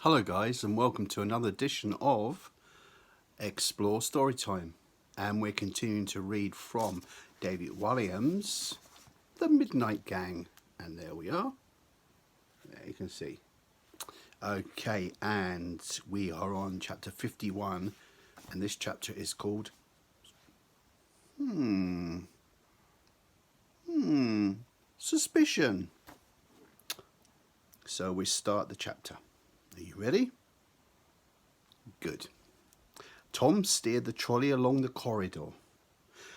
Hello guys, and welcome to another edition of Explore Storytime, and we're continuing to read from David Walliams' The Midnight Gang, and there we are. There you can see. Okay, and we are on chapter 51, and this chapter is called Suspicion. So we start the chapter. Are you ready? Good. Tom steered the trolley along the corridor.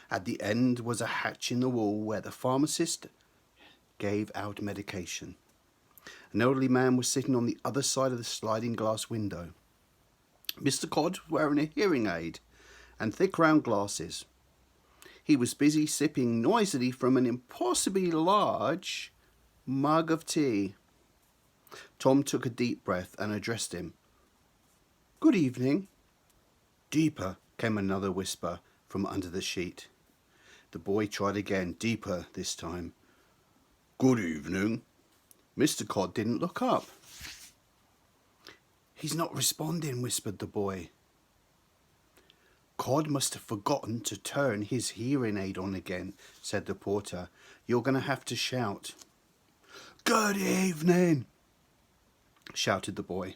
At the end was a hatch in the wall where the pharmacist gave out medication. An elderly man was sitting on the other side of the sliding glass window. Mr. Codd was wearing a hearing aid and thick round glasses. He was busy sipping noisily from an impossibly large mug of tea. Tom took a deep breath and addressed him. "Good evening." "Deeper," came another whisper from under the sheet. The boy tried again, deeper this time. "Good evening." Mr. Codd didn't look up. "He's not responding," whispered the boy. "Codd must have forgotten to turn his hearing aid on again," said the porter. "You're going to have to shout." "Good evening," shouted the boy.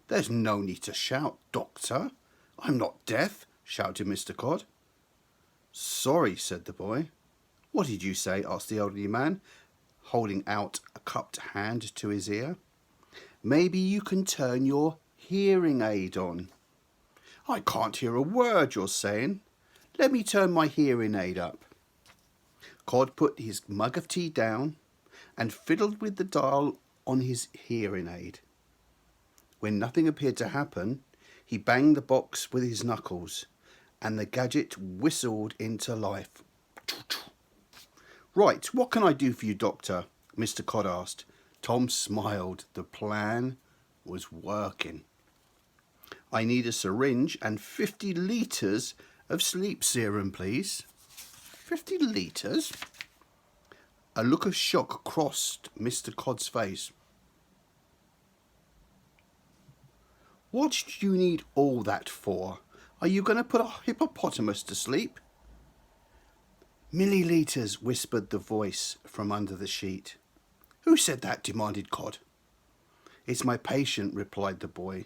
"There's no need to shout, Doctor. I'm not deaf," shouted Mr. Codd. "Sorry," said the boy. "What did you say?" asked the elderly man, holding out a cupped hand to his ear. "Maybe you can turn your hearing aid on." "I can't hear a word you're saying. Let me turn my hearing aid up." Codd put his mug of tea down and fiddled with the dial on his hearing aid. When nothing appeared to happen, he banged the box with his knuckles, and the gadget whistled into life. "Right, what can I do for you, Doctor?" Mr. Codd asked. Tom smiled. The plan was working. "I need a syringe and 50 litres of sleep serum, please." 50 litres? A look of shock crossed Mr. Codd's face. "What do you need all that for? Are you going to put a hippopotamus to sleep?" "Millilitres," whispered the voice from under the sheet. "Who said that?" demanded Codd. "It's my patient," replied the boy.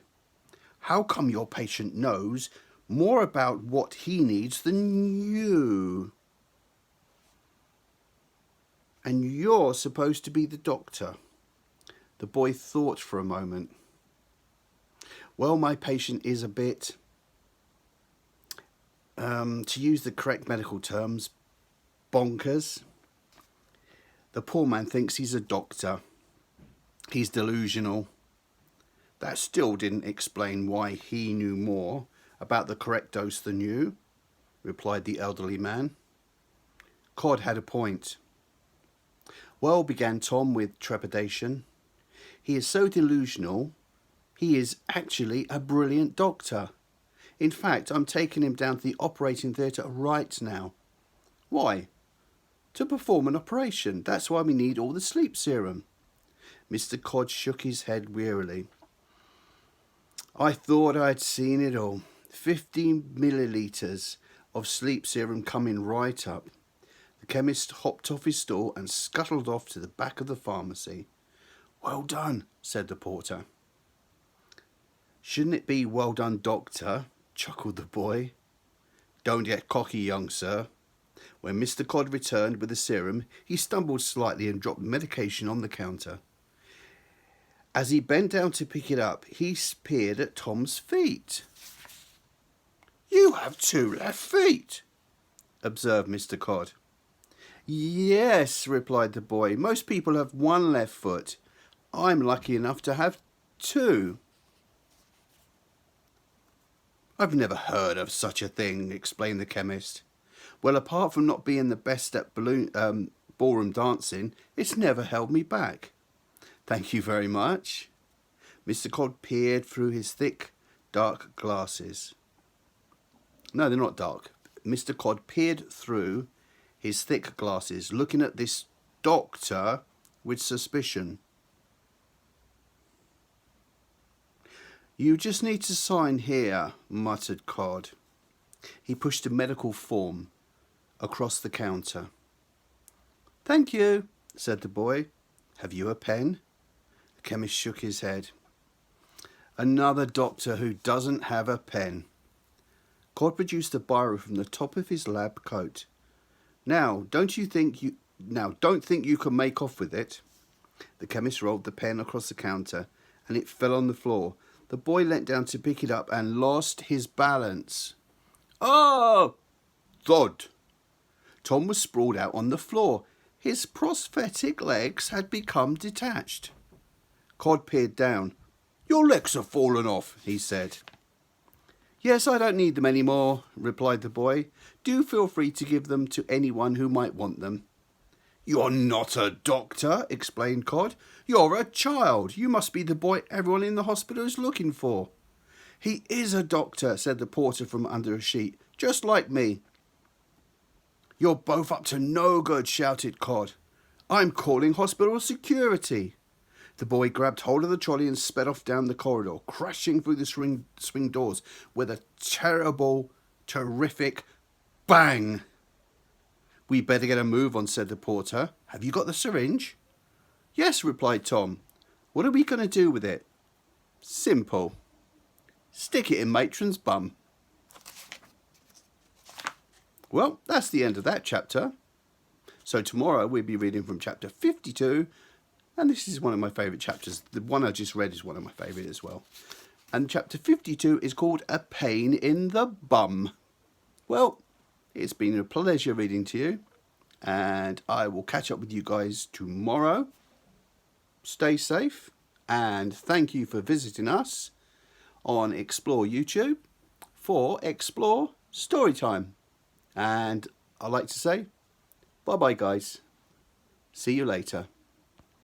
"How come your patient knows more about what he needs than you? And you're supposed to be the doctor." The boy thought for a moment. "Well, my patient is a bit, to use the correct medical terms, bonkers. The poor man thinks he's a doctor. He's delusional." "That still didn't explain why he knew more about the correct dose than you," replied the elderly man. Codd had a point. "Well," began Tom with trepidation, "he is so delusional, he is actually a brilliant doctor. In fact, I'm taking him down to the operating theatre right now." "Why?" "To perform an operation. That's why we need all the sleep serum." Mr. Codd shook his head wearily. "I thought I'd seen it all. 15 millilitres of sleep serum coming right up." The chemist hopped off his stool and scuttled off to the back of the pharmacy. "Well done," said the porter. "Shouldn't it be well done, Doctor?" chuckled the boy. "Don't get cocky, young sir." When Mr. Codd returned with the serum, he stumbled slightly and dropped medication on the counter. As he bent down to pick it up, he peered at Tom's feet. "You have 2 left feet," observed Mr. Codd. "Yes," replied the boy. "Most people have 1 left foot. I'm lucky enough to have 2. "I've never heard of such a thing," explained the chemist. "Well, apart from not being the best at ballroom dancing, it's never held me back." "Thank you very much." Mr. Codd peered through his thick, dark glasses. No, they're not dark. Mr. Codd peered through his thick glasses, looking at this doctor with suspicion. You just need to sign here, muttered Cod. He pushed a medical form across the counter. Thank you, said the boy. Have you a pen? The chemist shook his head. Another doctor who doesn't have a pen. Cod produced a biro from the top of his lab coat. Now, don't think you can make off with it. The chemist rolled the pen across the counter and it fell on the floor. The boy leant down to pick it up and lost his balance. Oh! Thud! Tom was sprawled out on the floor. His prosthetic legs had become detached. Cod peered down. Your legs have fallen off, he said. Yes, I don't need them anymore, replied the boy. Do feel free to give them to anyone who might want them. You're not a doctor, explained Cod. You're a child. You must be the boy everyone in the hospital is looking for. He is a doctor, said the porter from under a sheet, just like me. You're both up to no good, shouted Cod. I'm calling hospital security. The boy grabbed hold of the trolley and sped off down the corridor, crashing through the swing doors with a terrific bang. We better get a move on, said the porter. Have you got the syringe? Yes, replied Tom. What are we going to do with it? Simple. Stick it in Matron's bum. Well, that's the end of that chapter. So tomorrow we'll be reading from chapter 52. And this is one of my favourite chapters. The one I just read is one of my favourite as well. And chapter 52 is called A Pain in the Bum. Well, it's been a pleasure reading to you. And I will catch up with you guys tomorrow. Stay safe. And thank you for visiting us on Explore YouTube for Explore Storytime. And I'd like to say, bye-bye, guys. See you later.